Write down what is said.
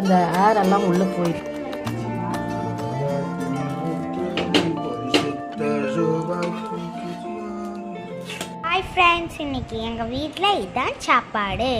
அந்த ஏர் எல்லாம் உள்ளே போயிடும். ஹாய் ஃப்ரெண்ட்ஸ், இன்னைக்கு எங்கள் வீட்டில் இதான் சாப்பாடு.